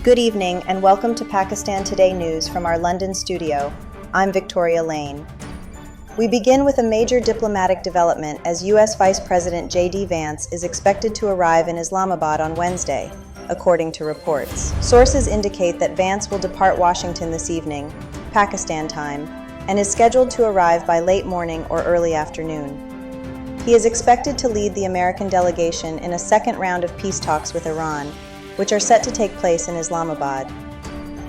Good evening and welcome to Pakistan Today News from our London studio. I'm Victoria Lane. We begin with a major diplomatic development as U.S. Vice President J.D. Vance is expected to arrive in Islamabad on Wednesday, according to reports. Sources indicate that Vance will depart Washington this evening, Pakistan time, and is scheduled to arrive by late morning or early afternoon. He is expected to lead the American delegation in a second round of peace talks with Iran, which are set to take place in Islamabad.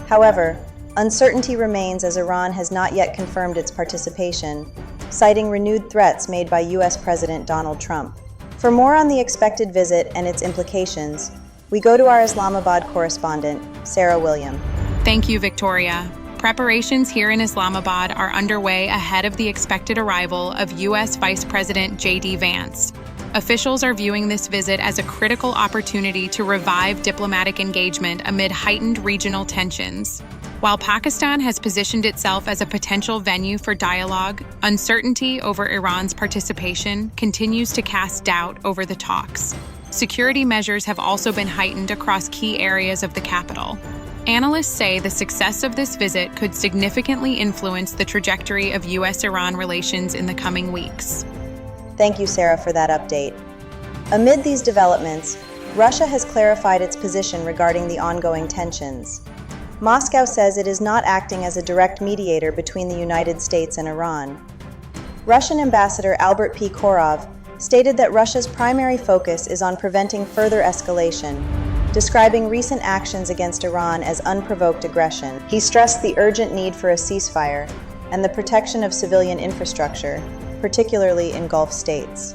However, uncertainty remains as Iran has not yet confirmed its participation, citing renewed threats made by U.S. President Donald Trump. For more on the expected visit and its implications, we go to our Islamabad correspondent, Sarah William. Thank you, Victoria. Preparations here in Islamabad are underway ahead of the expected arrival of U.S. Vice President J.D. Vance. Officials are viewing this visit as a critical opportunity to revive diplomatic engagement amid heightened regional tensions. While Pakistan has positioned itself as a potential venue for dialogue, uncertainty over Iran's participation continues to cast doubt over the talks. Security measures have also been heightened across key areas of the capital. Analysts say the success of this visit could significantly influence the trajectory of U.S.-Iran relations in the coming weeks. Thank you, Sarah, for that update. Amid these developments, Russia has clarified its position regarding the ongoing tensions. Moscow says it is not acting as a direct mediator between the United States and Iran. Russian Ambassador Albert P. Korov stated that Russia's primary focus is on preventing further escalation, describing recent actions against Iran as unprovoked aggression. He stressed the urgent need for a ceasefire and the protection of civilian infrastructure, particularly in Gulf states.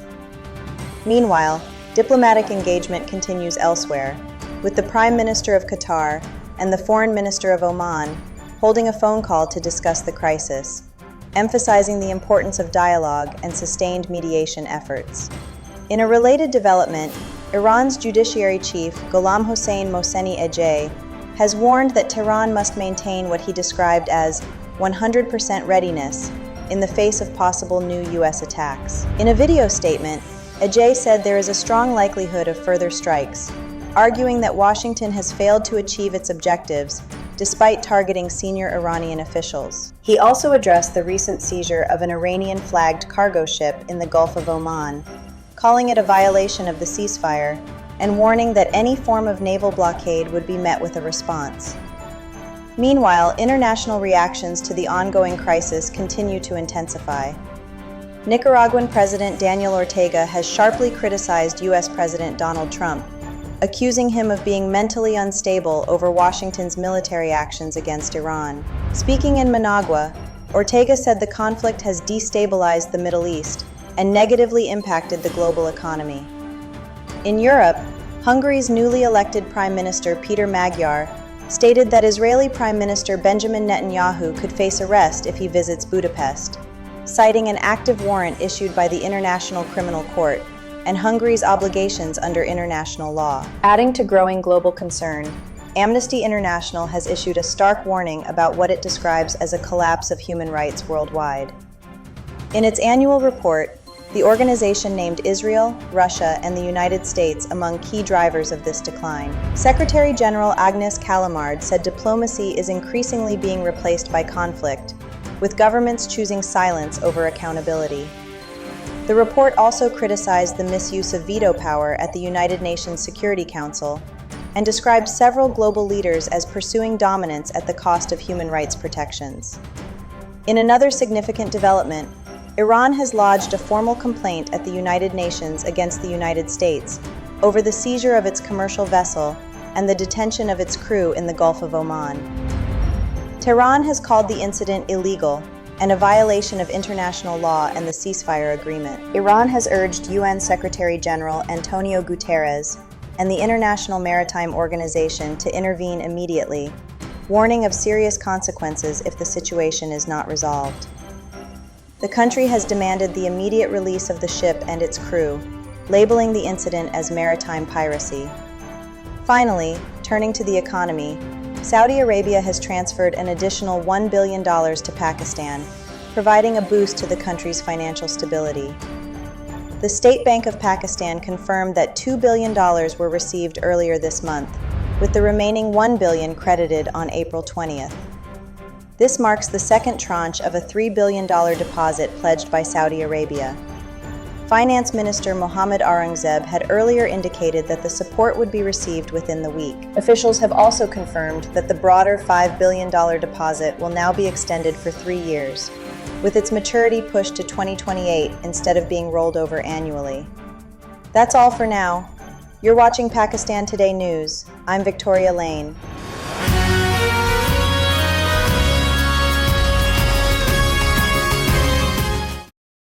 Meanwhile, diplomatic engagement continues elsewhere, with the Prime Minister of Qatar and the Foreign Minister of Oman holding a phone call to discuss the crisis, emphasizing the importance of dialogue and sustained mediation efforts. In a related development, Iran's judiciary chief, Gholam Hossein Mohseni Ejei, has warned that Tehran must maintain what he described as 100% readiness in the face of possible new U.S. attacks. In a video statement, Ejei said there is a strong likelihood of further strikes, arguing that Washington has failed to achieve its objectives despite targeting senior Iranian officials. He also addressed the recent seizure of an Iranian-flagged cargo ship in the Gulf of Oman, calling it a violation of the ceasefire and warning that any form of naval blockade would be met with a response. Meanwhile, international reactions to the ongoing crisis continue to intensify. Nicaraguan President Daniel Ortega has sharply criticized U.S. President Donald Trump, accusing him of being mentally unstable over Washington's military actions against Iran. Speaking in Managua, Ortega said the conflict has destabilized the Middle East and negatively impacted the global economy. In Europe, Hungary's newly elected Prime Minister Peter Magyar stated that Israeli Prime Minister Benjamin Netanyahu could face arrest if he visits Budapest, citing an active warrant issued by the International Criminal Court and Hungary's obligations under international law. Adding to growing global concern, Amnesty International has issued a stark warning about what it describes as a collapse of human rights worldwide. In its annual report, the organization named Israel, Russia, and the United States among key drivers of this decline. Secretary General Agnes Callamard said diplomacy is increasingly being replaced by conflict, with governments choosing silence over accountability. The report also criticized the misuse of veto power at the United Nations Security Council and described several global leaders as pursuing dominance at the cost of human rights protections. In another significant development, Iran has lodged a formal complaint at the United Nations against the United States over the seizure of its commercial vessel and the detention of its crew in the Gulf of Oman. Tehran has called the incident illegal and a violation of international law and the ceasefire agreement. Iran has urged UN Secretary General Antonio Guterres and the International Maritime Organization to intervene immediately, warning of serious consequences if the situation is not resolved. The country has demanded the immediate release of the ship and its crew, labeling the incident as maritime piracy. Finally, turning to the economy, Saudi Arabia has transferred an additional $1 billion to Pakistan, providing a boost to the country's financial stability. The State Bank of Pakistan confirmed that $2 billion were received earlier this month, with the remaining $1 billion credited on April 20th. This marks the second tranche of a $3 billion deposit pledged by Saudi Arabia. Finance Minister Mohammed Aurangzeb had earlier indicated that the support would be received within the week. Officials have also confirmed that the broader $5 billion deposit will now be extended for 3 years, with its maturity pushed to 2028 instead of being rolled over annually. That's all for now. You're watching Pakistan Today News. I'm Victoria Lane.